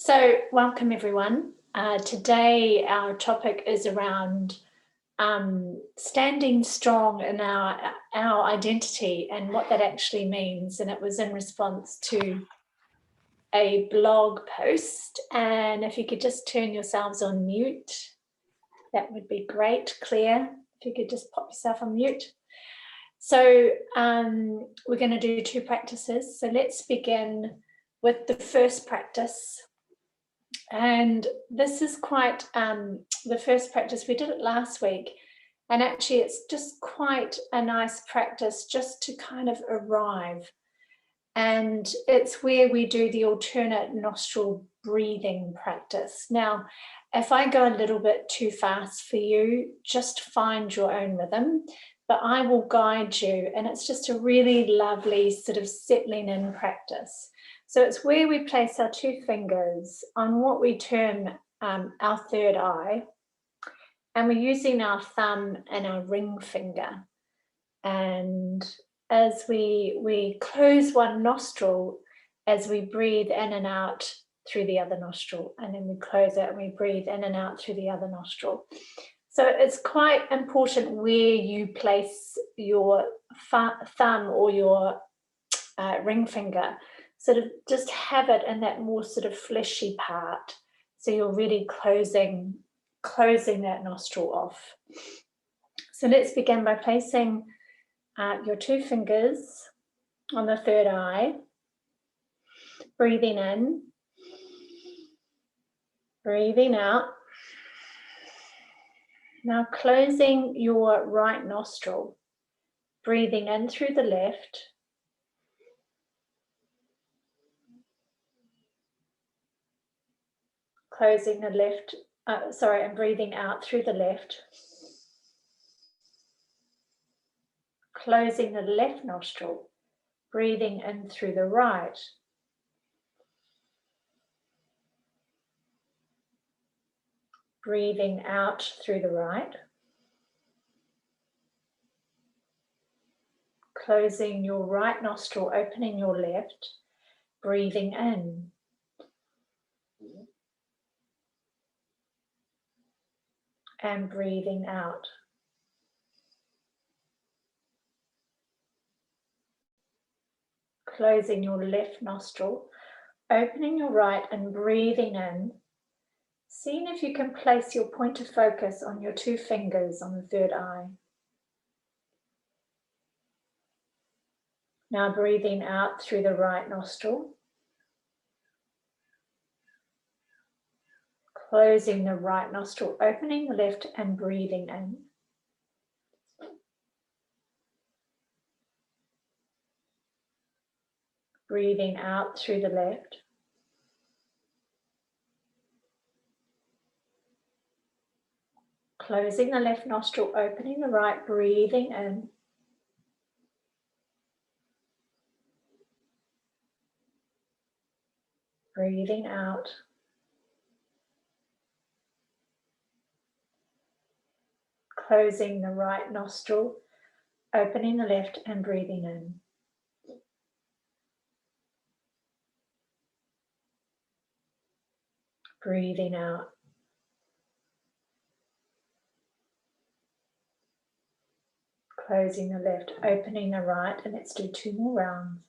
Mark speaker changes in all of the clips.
Speaker 1: So welcome everyone. Today our topic is around standing strong in our identity and what that actually means. And it was in response to a blog post. And if you could just turn yourselves on mute, that would be great. Claire, if you could just pop yourself on mute. So we're going to do two practices. So let's begin with the first practice. And this is quite the first practice. We did it last week, and actually it's just quite a nice practice just to kind of arrive. And it's where we do the alternate nostril breathing practice. Now, if I go a little bit too fast for you, just find your own rhythm, but I will guide you. And it's just a really lovely sort of settling in practice. So it's where we place our two fingers on what we term our third eye, and we're using our thumb and our ring finger. And as we close one nostril, as we breathe in and out through the other nostril, and then we close it and we breathe in and out through the other nostril. So it's quite important where you place your thumb or your ring finger. Sort of just have it in that more sort of fleshy part. So you're really closing that nostril off. So let's begin by placing your two fingers on the third eye, breathing in, breathing out. Now closing your right nostril, breathing in through the left, closing the left, and breathing out through the left. Closing the left nostril, breathing in through the right. Breathing out through the right. Closing your right nostril, opening your left, breathing in. And breathing out. Closing your left nostril, opening your right and breathing in. Seeing if you can place your point of focus on your two fingers on the third eye. Now breathing out through the right nostril. Closing the right nostril, opening the left and breathing in. Breathing out through the left. Closing the left nostril, opening the right, breathing in. Breathing out. Closing the right nostril, opening the left and breathing in. Breathing out. Closing the left, opening the right, and let's do two more rounds.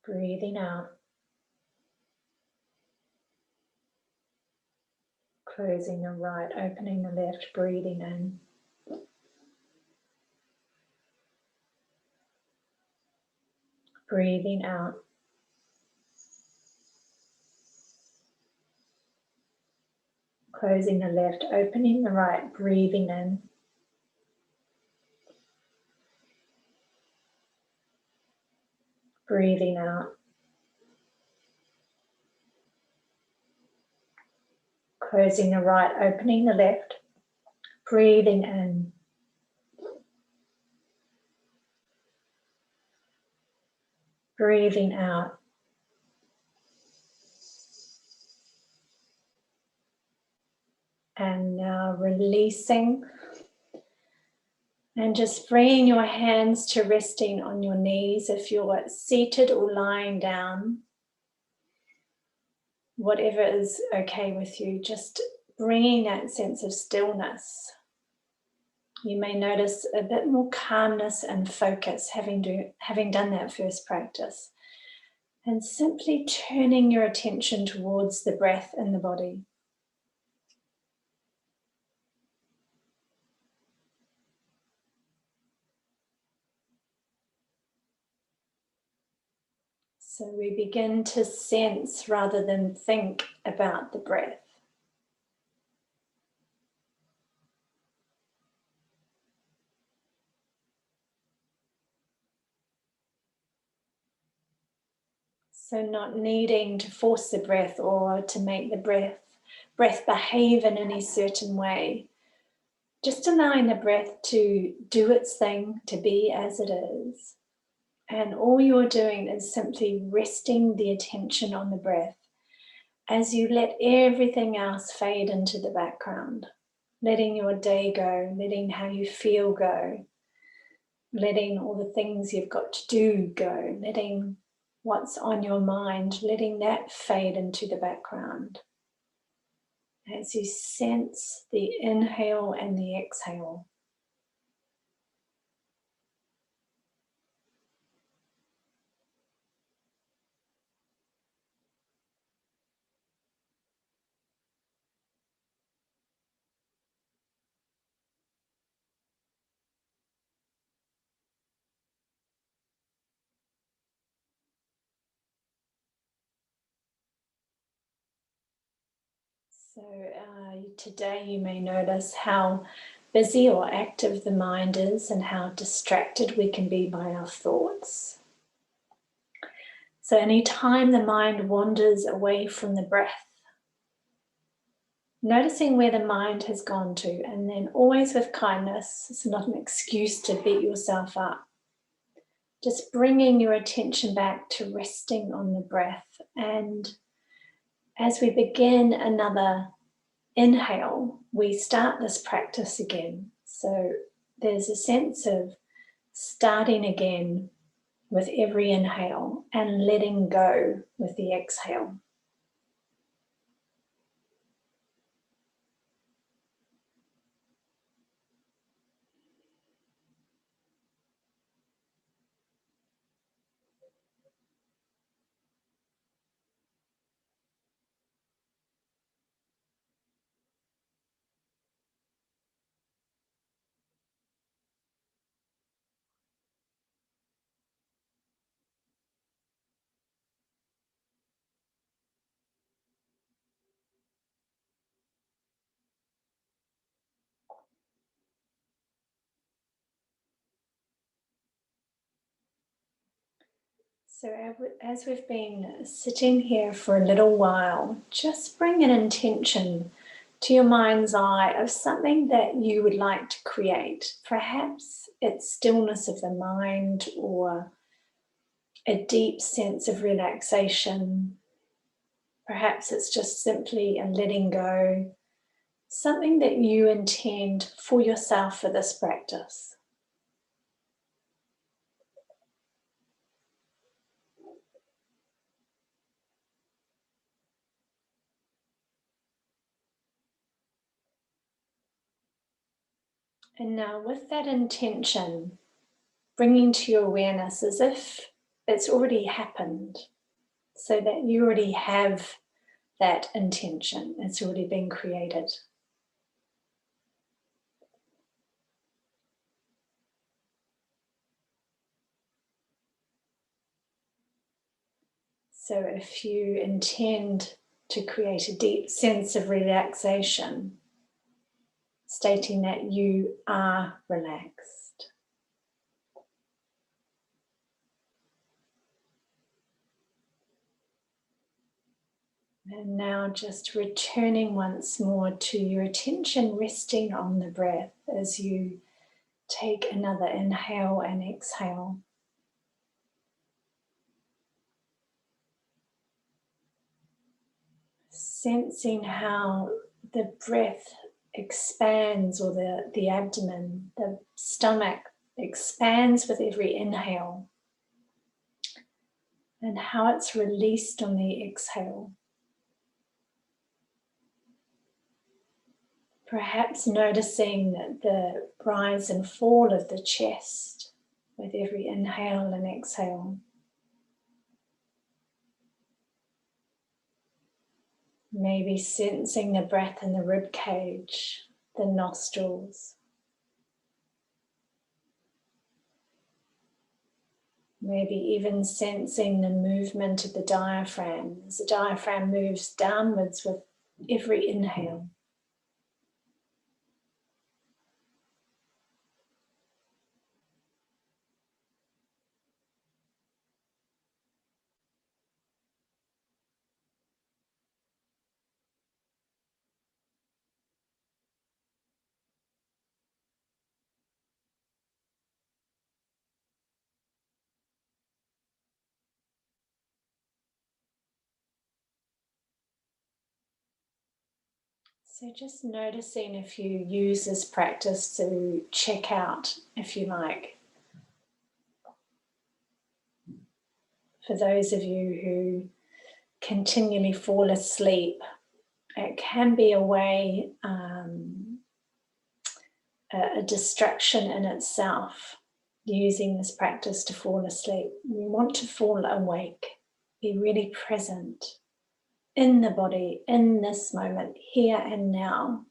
Speaker 1: Breathing out. Closing the right, opening the left, breathing in. Breathing out. Closing the left, opening the right, breathing in. Breathing out. Closing the right, opening the left, breathing in. Breathing out. And now releasing And just bringing your hands to resting on your knees if you're seated or lying down. Whatever is okay with you, just bringing that sense of stillness. You may notice a bit more calmness and focus having done that first practice. And simply turning your attention towards the breath in the body. So we begin to sense rather than think about the breath. So not needing to force the breath or to make the breath behave in any certain way. Just allowing the breath to do its thing, to be as it is. And all you're doing is simply resting the attention on the breath as you let everything else fade into the background. Letting your day go, letting how you feel go, letting all the things you've got to do go, letting what's on your mind, letting that fade into the background. As you sense the inhale and the exhale. So today you may notice how busy or active the mind is and how distracted we can be by our thoughts. So anytime the mind wanders away from the breath, noticing where the mind has gone to, and then always with kindness, it's not an excuse to beat yourself up. Just bringing your attention back to resting on the breath. And as we begin another inhale, we start this practice again. So there's a sense of starting again with every inhale and letting go with the exhale. So as we've been sitting here for a little while, just bring an intention to your mind's eye of something that you would like to create. Perhaps it's stillness of the mind or a deep sense of relaxation. Perhaps it's just simply a letting go, something that you intend for yourself for this practice. And now with that intention, bringing to your awareness as if it's already happened, so that you already have that intention, it's already been created. So if you intend to create a deep sense of relaxation, stating that you are relaxed. And now just returning once more to your attention resting on the breath as you take another inhale and exhale. Sensing how the breath expands, or the abdomen, the stomach expands with every inhale, and how it's released on the exhale. Perhaps noticing the rise and fall of the chest with every inhale and exhale. Maybe sensing the breath in the rib cage, the nostrils. Maybe even sensing the movement of the diaphragm as the diaphragm moves downwards with every inhale. So just noticing if you use this practice to check out, if you like. For those of you who continually fall asleep, it can be a way, a distraction in itself, using this practice to fall asleep. We want to fall awake, be really present in the body, in this moment, here and now.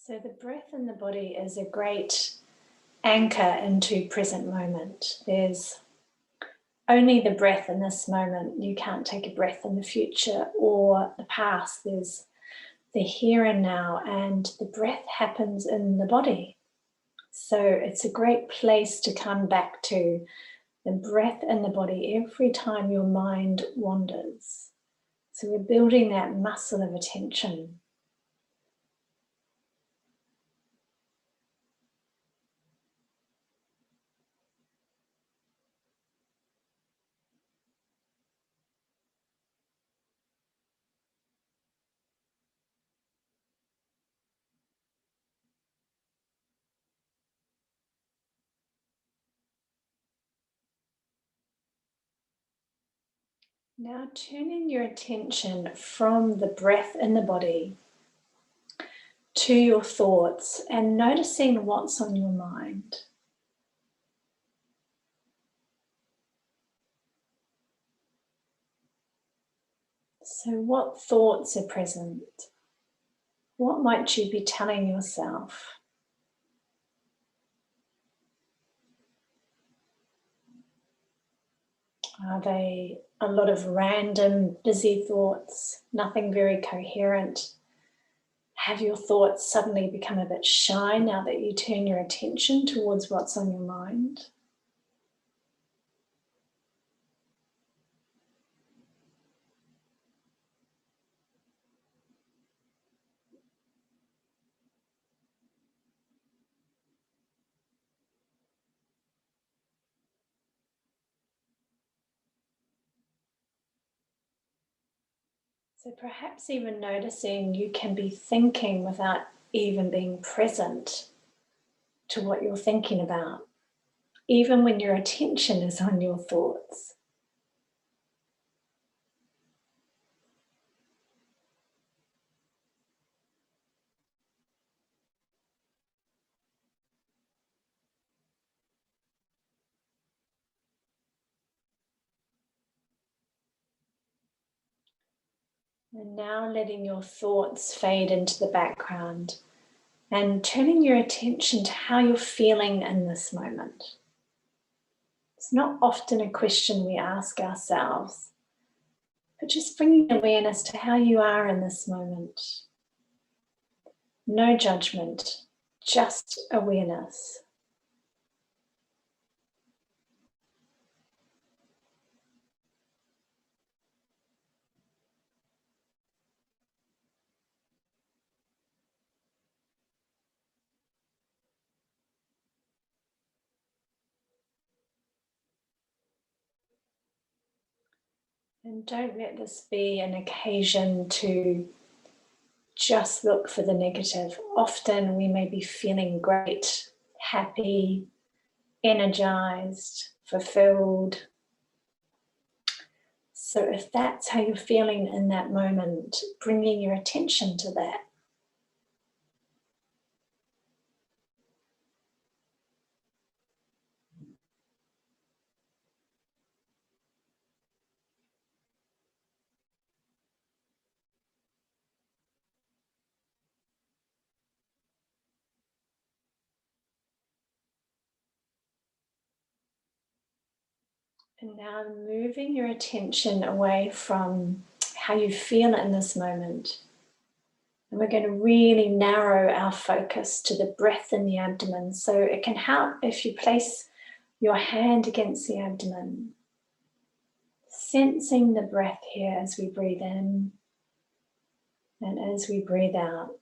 Speaker 1: So the breath in the body is a great anchor into present moment. There's only the breath in this moment. You can't take a breath in the future or the past. There's the here and now, and the breath happens in the body. So it's a great place to come back to the breath in the body every time your mind wanders. So we're building that muscle of attention. Now turning your attention from the breath in the body to your thoughts and noticing what's on your mind. So what thoughts are present? What might you be telling yourself? Are they a lot of random, busy thoughts, nothing very coherent? Have your thoughts suddenly become a bit shy now that you turn your attention towards what's on your mind? So perhaps even noticing you can be thinking without even being present to what you're thinking about, even when your attention is on your thoughts. And now letting your thoughts fade into the background and turning your attention to how you're feeling in this moment. It's not often a question we ask ourselves, but just bringing awareness to how you are in this moment. No judgment, just awareness. And don't let this be an occasion to just look for the negative. Often we may be feeling great, happy, energized, fulfilled. So if that's how you're feeling in that moment, bringing your attention to that. And now moving your attention away from how you feel in this moment. And we're going to really narrow our focus to the breath in the abdomen. So it can help if you place your hand against the abdomen, sensing the breath here as we breathe in and as we breathe out.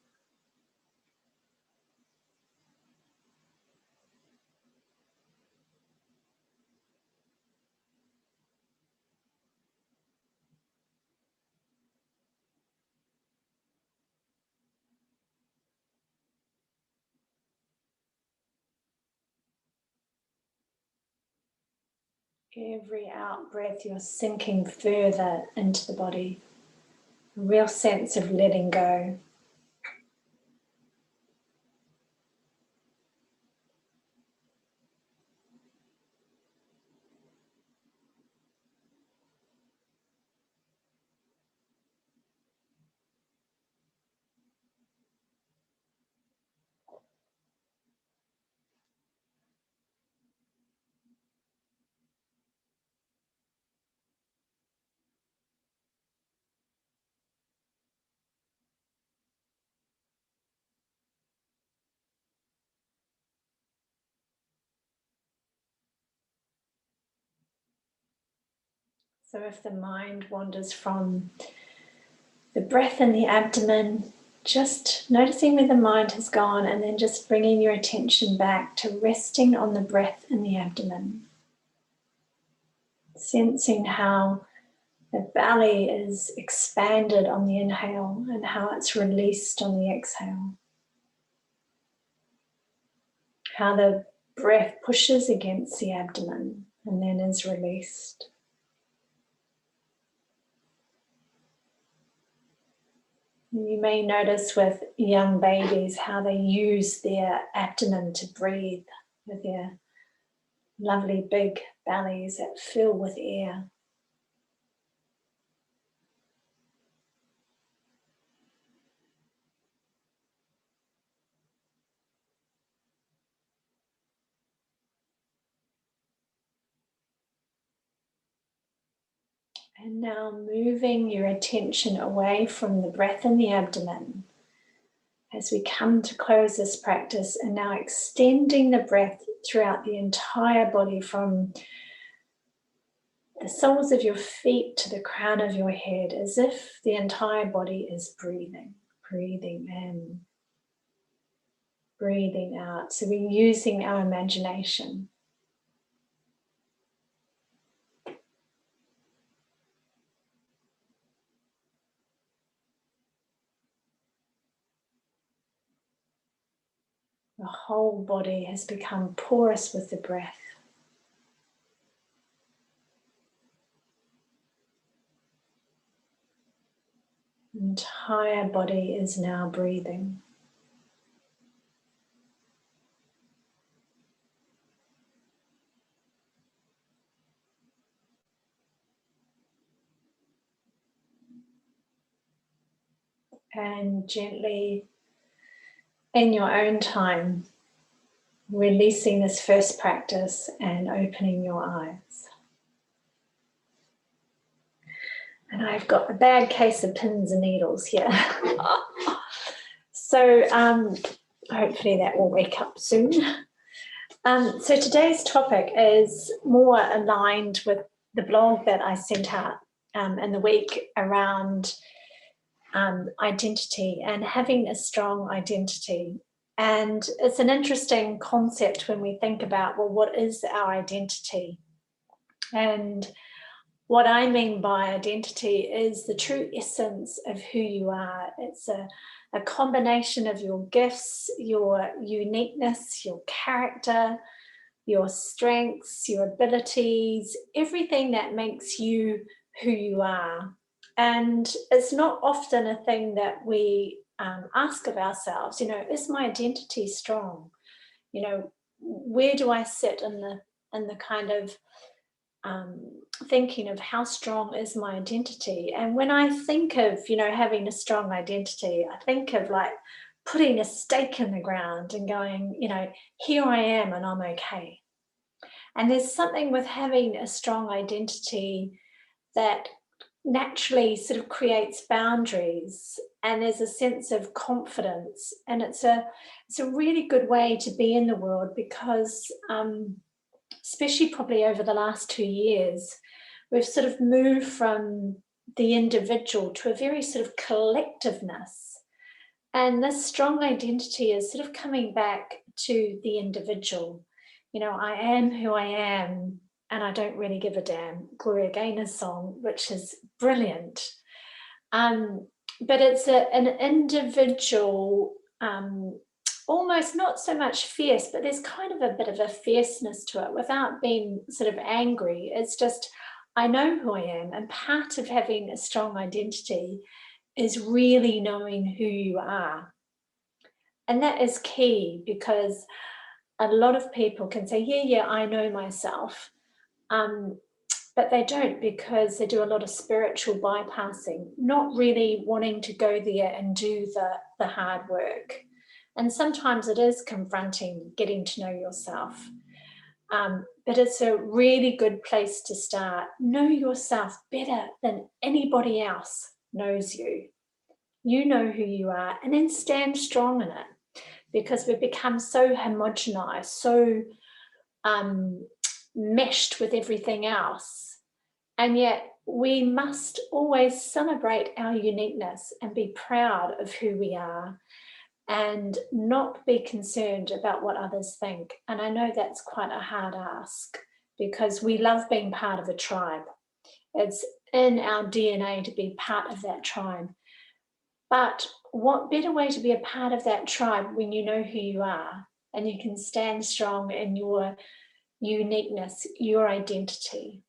Speaker 1: Every out breath, you're sinking further into the body. A real sense of letting go. So if the mind wanders from the breath in the abdomen, just noticing where the mind has gone and then just bringing your attention back to resting on the breath in the abdomen. Sensing how the belly is expanded on the inhale and how it's released on the exhale. How the breath pushes against the abdomen and then is released. You may notice with young babies how they use their abdomen to breathe with their lovely big bellies that fill with air. And now moving your attention away from the breath in the abdomen as we come to close this practice, and now extending the breath throughout the entire body from the soles of your feet to the crown of your head, as if the entire body is breathing. Breathing in, breathing out. So we're using our imagination. The whole body has become porous with the breath. The entire body is now breathing. And gently, in your own time, releasing this first practice and opening your eyes. And I've got a bad case of pins and needles here. So Hopefully that will wake up soon. So today's topic is more aligned with the blog that I sent out in the week around identity and having a strong identity. And it's an interesting concept when we think about, well, what is our identity? And what I mean by identity is the true essence of who you are. It's a combination of your gifts, your uniqueness, your character, your strengths, your abilities, everything that makes you who you are. And it's not often a thing that we ask of ourselves, you know, is my identity strong? You know, where do I sit in the kind of thinking of how strong is my identity? And when I think of, you know, having a strong identity, I think of like putting a stake in the ground and going, you know, here I am and I'm okay. And there's something with having a strong identity that naturally sort of creates boundaries, and there's a sense of confidence, and it's a really good way to be in the world because especially probably over the last 2 years, we've sort of moved from the individual to a very sort of collectiveness. And this strong identity is sort of coming back to the individual. You know, I am who I am and I don't really give a damn. Gloria Gaynor's song, which is brilliant. But it's an individual, almost not so much fierce, but there's kind of a bit of a fierceness to it without being sort of angry. It's just, I know who I am. And part of having a strong identity is really knowing who you are. And that is key because a lot of people can say, yeah, I know myself. But they don't, because they do a lot of spiritual bypassing, not really wanting to go there and do the hard work. And sometimes it is confronting getting to know yourself. But it's a really good place to start. Know yourself better than anybody else knows you. You know who you are, and then stand strong in it, because we've become so homogenized, so meshed with everything else. And yet we must always celebrate our uniqueness and be proud of who we are and not be concerned about what others think. And I know that's quite a hard ask because we love being part of a tribe. It's in our DNA to be part of that tribe. But what better way to be a part of that tribe when you know who you are and you can stand strong in your uniqueness, your identity.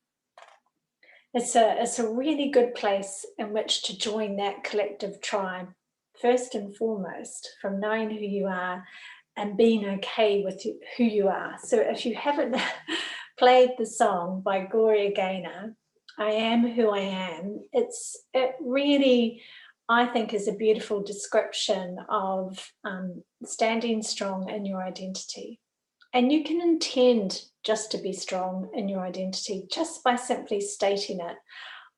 Speaker 1: It's a really good place in which to join that collective tribe, first and foremost, from knowing who you are and being okay with who you are. So if you haven't played the song by Gloria Gaynor, I Am Who I Am, it really, I think, is a beautiful description of standing strong in your identity. And you can intend just to be strong in your identity just by simply stating it.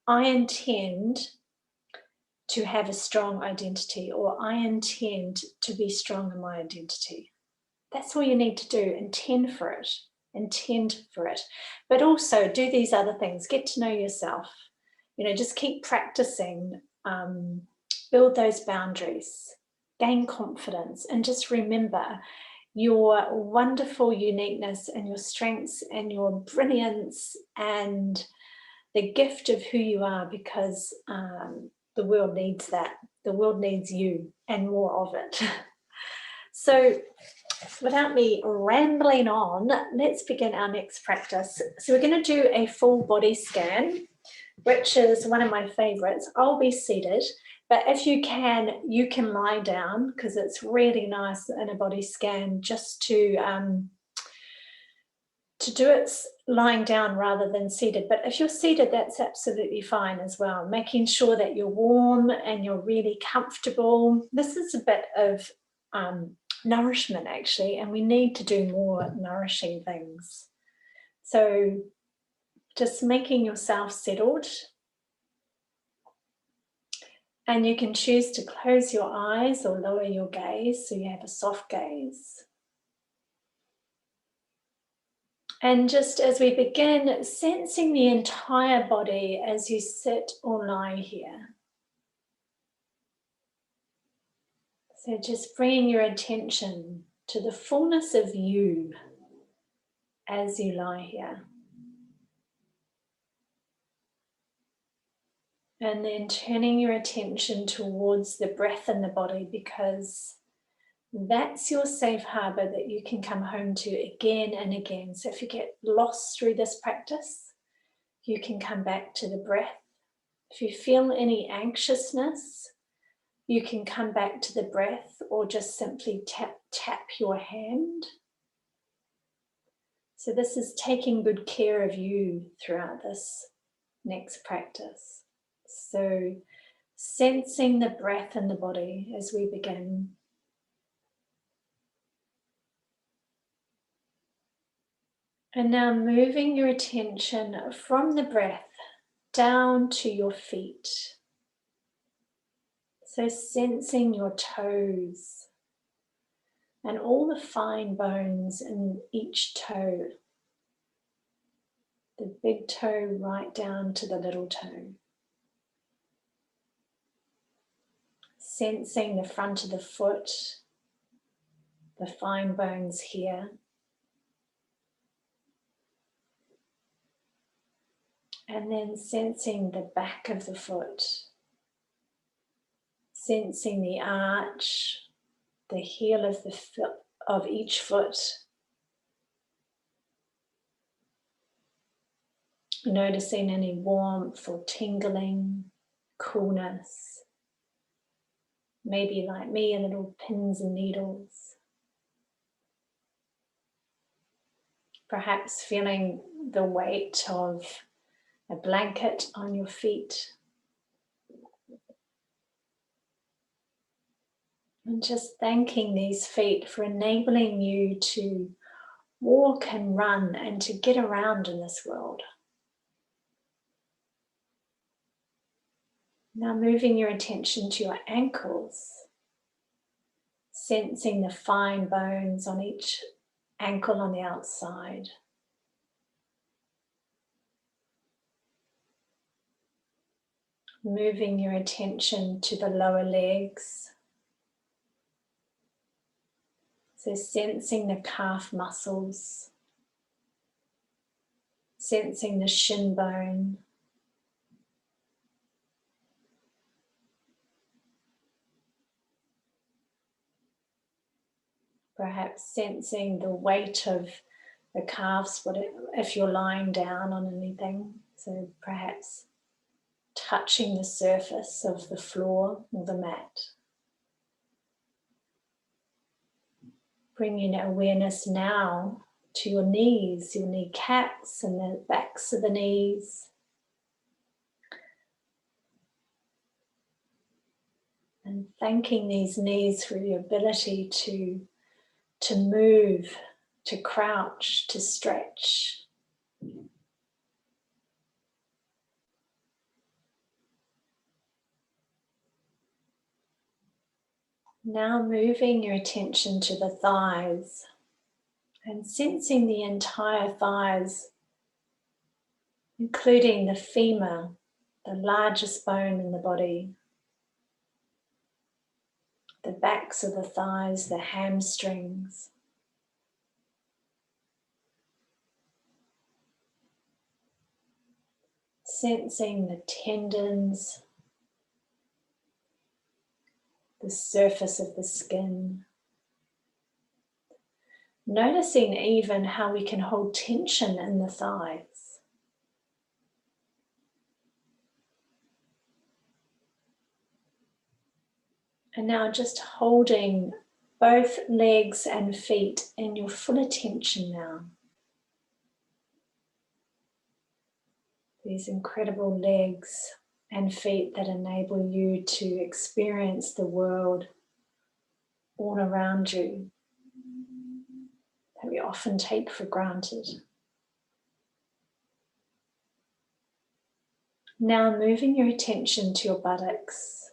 Speaker 1: I intend to have a strong identity, or I intend to be strong in my identity. That's all you need to do. Intend for it. Intend for it. But also do these other things. Get to know yourself. You know, just keep practicing. Build those boundaries. Gain confidence. And just remember your wonderful uniqueness and your strengths and your brilliance and the gift of who you are, because the world needs that. The world needs you and more of it. So without me rambling on, let's begin our next practice. So we're going to do a full body scan, which is one of my favorites. I'll be seated, but if you can lie down, because it's really nice in a body scan just to do it lying down rather than seated. But if you're seated, that's absolutely fine as well. Making sure that you're warm and you're really comfortable. This is a bit of nourishment, actually, and we need to do more nourishing things. So just making yourself settled. And you can choose to close your eyes or lower your gaze so you have a soft gaze. And just as we begin, sensing the entire body as you sit or lie here. So just bringing your attention to the fullness of you as you lie here. And then turning your attention towards the breath in the body, because that's your safe harbor that you can come home to again and again. So if you get lost through this practice, you can come back to the breath. If you feel any anxiousness, you can come back to the breath or just simply tap your hand. So this is taking good care of you throughout this next practice. So sensing the breath in the body as we begin. And now moving your attention from the breath down to your feet. So sensing your toes and all the fine bones in each toe. The big toe right down to the little toe. Sensing the front of the foot, the fine bones here. And then sensing the back of the foot. Sensing the arch, the heel of the foot, of each foot. Noticing any warmth or tingling, coolness. Maybe like me, a little pins and needles. Perhaps feeling the weight of a blanket on your feet. And just thanking these feet for enabling you to walk and run and to get around in this world. Now moving your attention to your ankles, sensing the fine bones on each ankle on the outside. Moving your attention to the lower legs. So sensing the calf muscles, sensing the shin bone. Perhaps sensing the weight of the calves, if you're lying down on anything. So perhaps touching the surface of the floor or the mat. Bringing awareness now to your knees, your kneecaps and the backs of the knees. And thanking these knees for the ability to move, to crouch, to stretch. Now moving your attention to the thighs and sensing the entire thighs, including the femur, the largest bone in the body, the backs of the thighs, the hamstrings. Sensing the tendons, the surface of the skin. Noticing even how we can hold tension in the thighs. And now just holding both legs and feet in your full attention now. These incredible legs and feet that enable you to experience the world all around you that we often take for granted. Now moving your attention to your buttocks,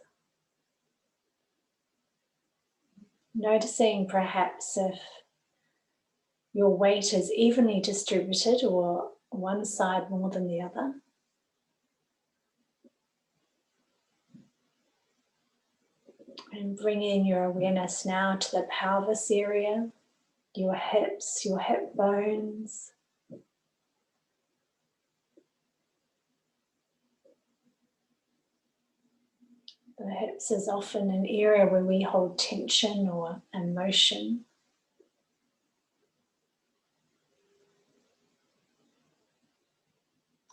Speaker 1: Noticing perhaps if your weight is evenly distributed or one side more than the other. And bringing your awareness now to the pelvis area, your hips, your hip bones. The hips is often an area where we hold tension or emotion.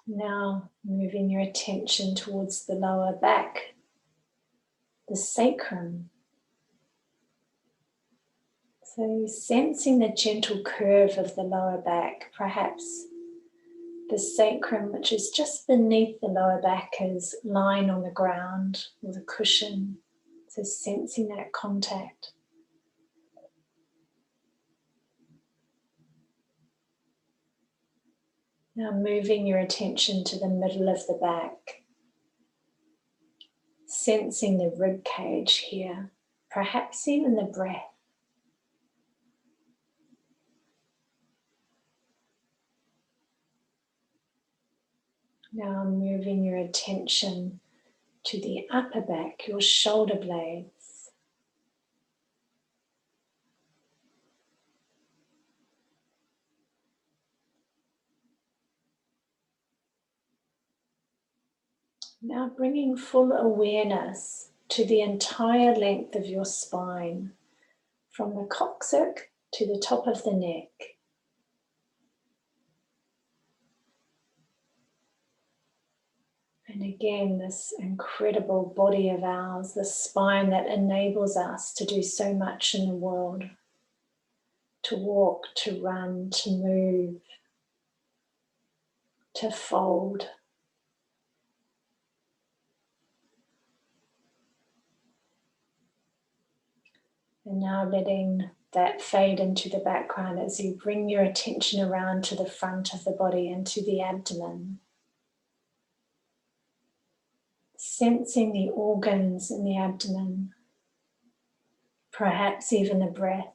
Speaker 1: Now moving your attention towards the lower back, the sacrum. So sensing the gentle curve of the lower back, perhaps the sacrum, which is just beneath the lower back, is lying on the ground with a cushion. So sensing that contact. Now moving your attention to the middle of the back. Sensing the rib cage here, perhaps even the breath. Now moving your attention to the upper back, your shoulder blades. Now bringing full awareness to the entire length of your spine, from the coccyx to the top of the neck. And again, this incredible body of ours, the spine that enables us to do so much in the world. To walk, to run, to move, to fold. And now letting that fade into the background as you bring your attention around to the front of the body and to the abdomen. Sensing the organs in the abdomen, perhaps even the breath.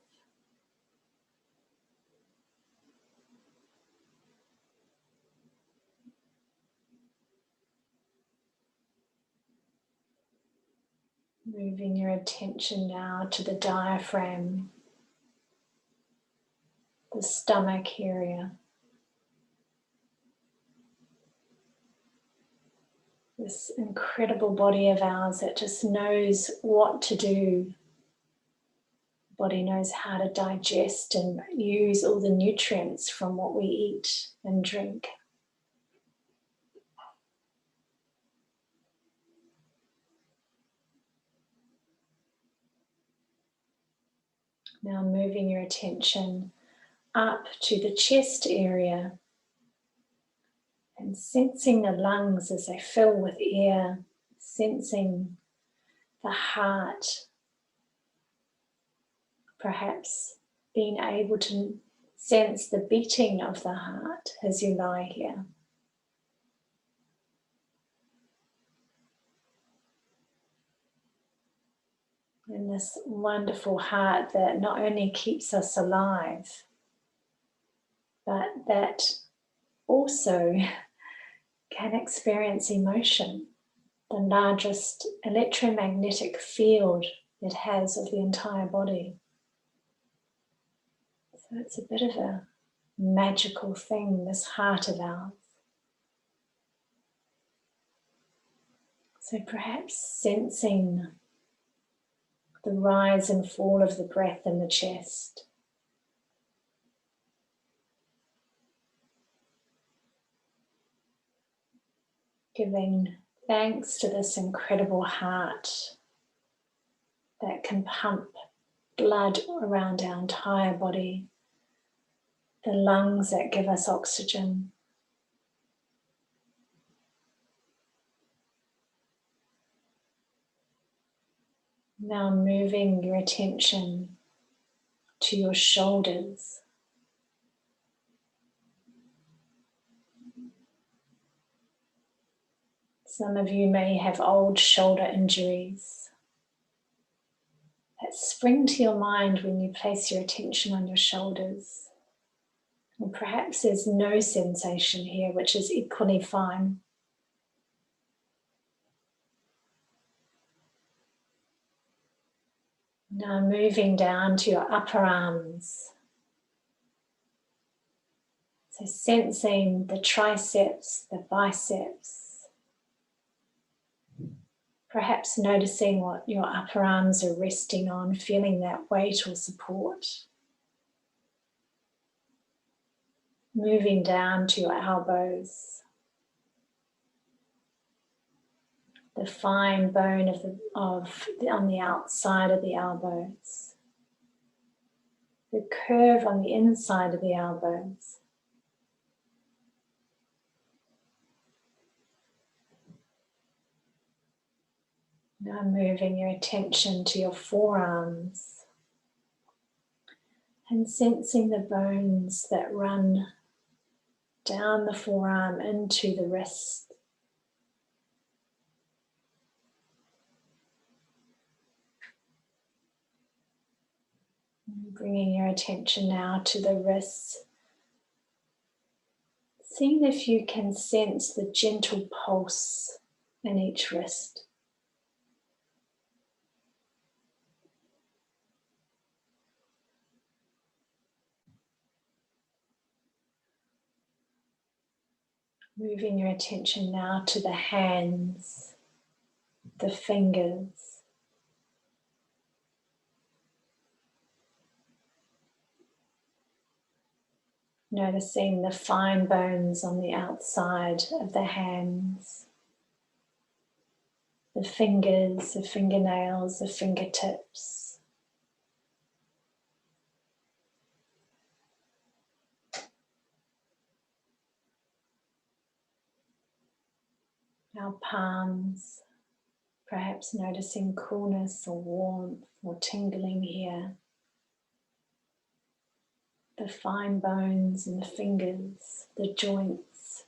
Speaker 1: Moving your attention now to the diaphragm, the stomach area. This incredible body of ours that just knows what to do. The body knows how to digest and use all the nutrients from what we eat and drink. Now moving your attention up to the chest area and sensing the lungs as they fill with air, sensing the heart, perhaps being able to sense the beating of the heart as you lie here. And this wonderful heart that not only keeps us alive, but that also can experience emotion, the largest electromagnetic field it has of the entire body. So it's a bit of a magical thing, this heart of ours. So perhaps sensing the rise and fall of the breath in the chest. Giving thanks to this incredible heart that can pump blood around our entire body, the lungs that give us oxygen, now moving your attention to your shoulders. Some of you may have old shoulder injuries that that spring to your mind when you place your attention on your shoulders. And perhaps there's no sensation here, which is equally fine. Now moving down to your upper arms. So sensing the triceps, the biceps. Perhaps noticing what your upper arms are resting on, feeling that weight or support. Moving down to your elbows. The fine bone on the outside of the elbows. The curve on the inside of the elbows. Now moving your attention to your forearms and sensing the bones that run down the forearm into the wrist. Bringing your attention now to the wrists. Seeing if you can sense the gentle pulse in each wrist. Moving your attention now to the hands, the fingers. Noticing the fine bones on the outside of the hands, the fingers, the fingernails, the fingertips. Our palms, perhaps noticing coolness or warmth or tingling here. The fine bones in the fingers, the joints.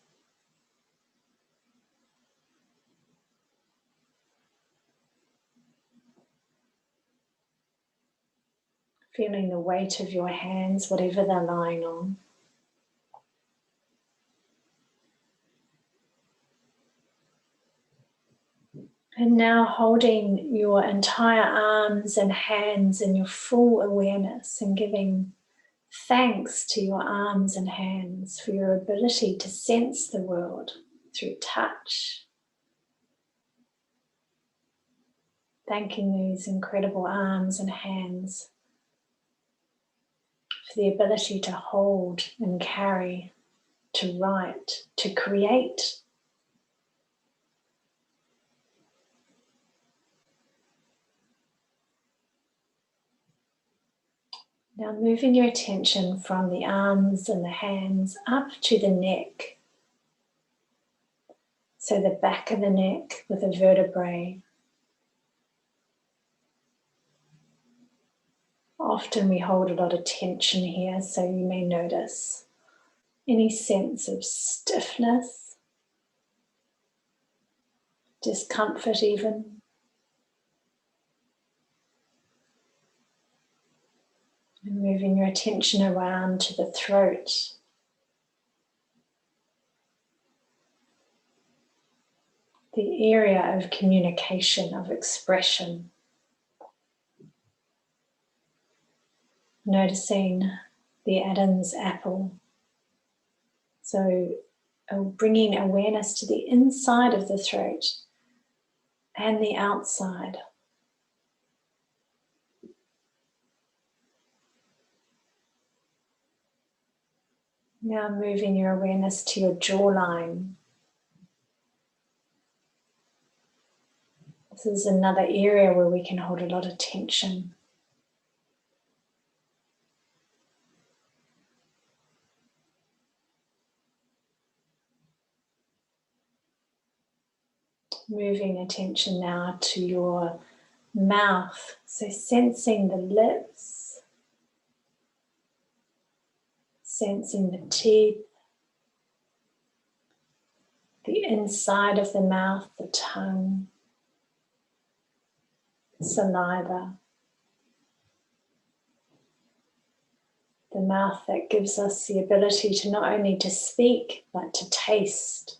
Speaker 1: Feeling the weight of your hands, whatever they're lying on. And now holding your entire arms and hands in your full awareness and giving thanks to your arms and hands for your ability to sense the world through touch. Thanking these incredible arms and hands for the ability to hold and carry, to write, to create. Now moving your attention from the arms and the hands up to the neck. So the back of the neck with the vertebrae. Often we hold a lot of tension here, so you may notice any sense of stiffness, discomfort even. And moving your attention around to the throat. The area of communication, of expression. Noticing the Adam's apple. So bringing awareness to the inside of the throat and the outside. Now moving your awareness to your jawline. This is another area where we can hold a lot of tension. Moving attention now to your mouth. So sensing the lips, sensing the teeth, the inside of the mouth, the tongue, saliva. The mouth that gives us the ability to not only to speak, but to taste.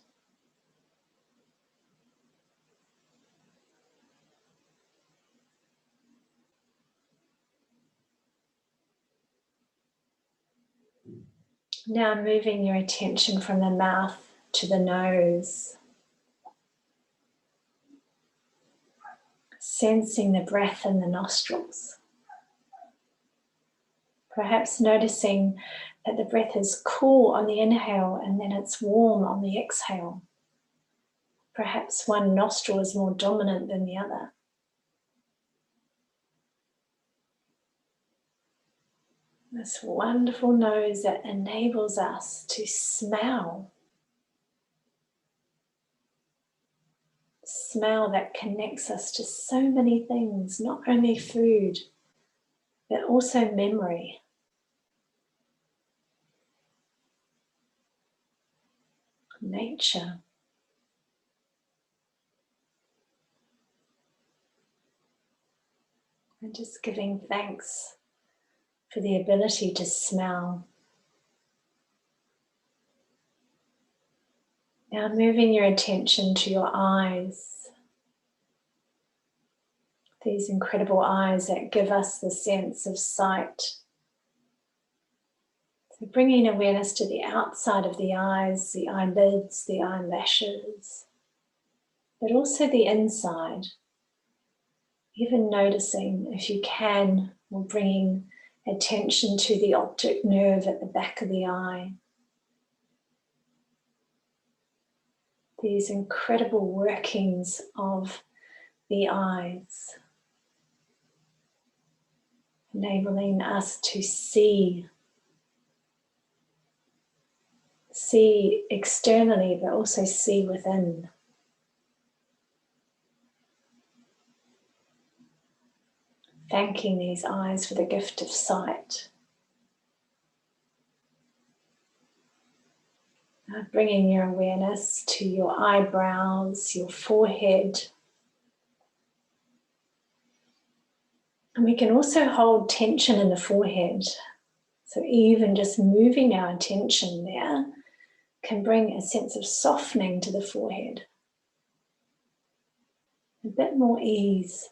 Speaker 1: Now moving your attention from the mouth to the nose. Sensing the breath in the nostrils. Perhaps noticing that the breath is cool on the inhale and then it's warm on the exhale. Perhaps one nostril is more dominant than the other. This wonderful nose that enables us to smell. Smell that connects us to so many things, not only food, but also memory. Nature. And just giving thanks for the ability to smell. Now moving your attention to your eyes. These incredible eyes that give us the sense of sight. So bringing awareness to the outside of the eyes, the eyelids, the eyelashes, but also the inside. Even noticing, if you can, or bringing attention to the optic nerve at the back of the eye. These incredible workings of the eyes, enabling us to see externally, but also see within. Thanking these eyes for the gift of sight. Now bringing your awareness to your eyebrows, your forehead. And we can also hold tension in the forehead. So even just moving our attention there can bring a sense of softening to the forehead. A bit more ease.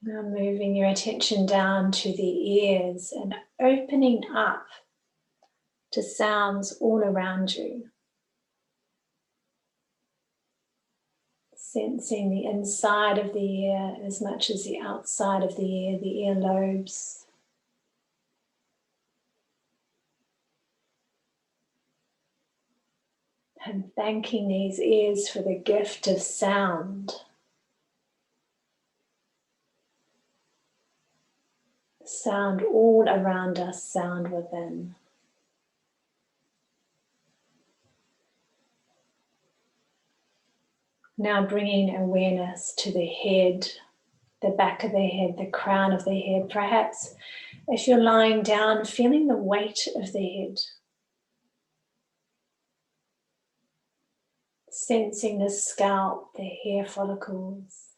Speaker 1: Now moving your attention down to the ears and opening up to sounds all around you. Sensing the inside of the ear as much as the outside of the earlobes. And thanking these ears for the gift of sound. Sound all around us, sound within. Now bringing awareness to the head, the back of the head, the crown of the head. Perhaps if you're lying down, feeling the weight of the head. Sensing the scalp, the hair follicles.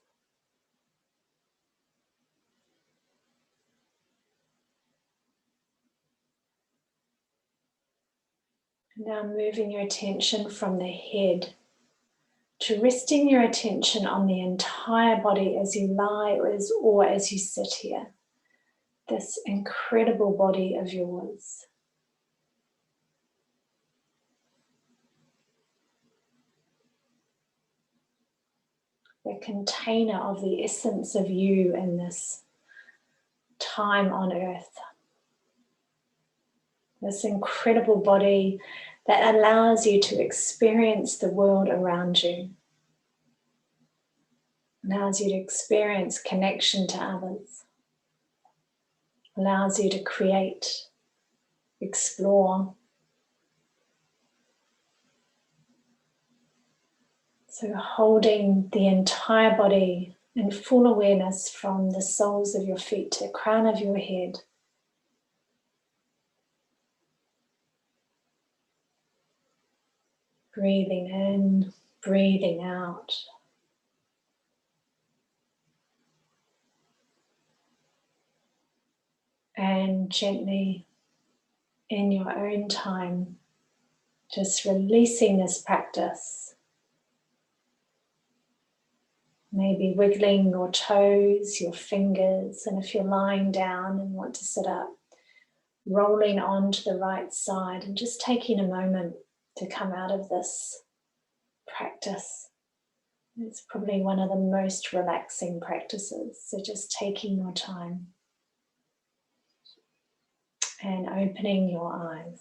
Speaker 1: Now moving your attention from the head to resting your attention on the entire body as you lie or as you sit here. This incredible body of yours. The container of the essence of you in this time on earth. This incredible body that allows you to experience the world around you. Allows you to experience connection to others. Allows you to create, explore. So holding the entire body in full awareness from the soles of your feet to the crown of your head. Breathing in, breathing out. And gently, in your own time, just releasing this practice. Maybe wiggling your toes, your fingers, and if you're lying down and want to sit up, rolling onto the right side and just taking a moment to come out of this practice. It's probably one of the most relaxing practices, so just taking your time and opening your eyes.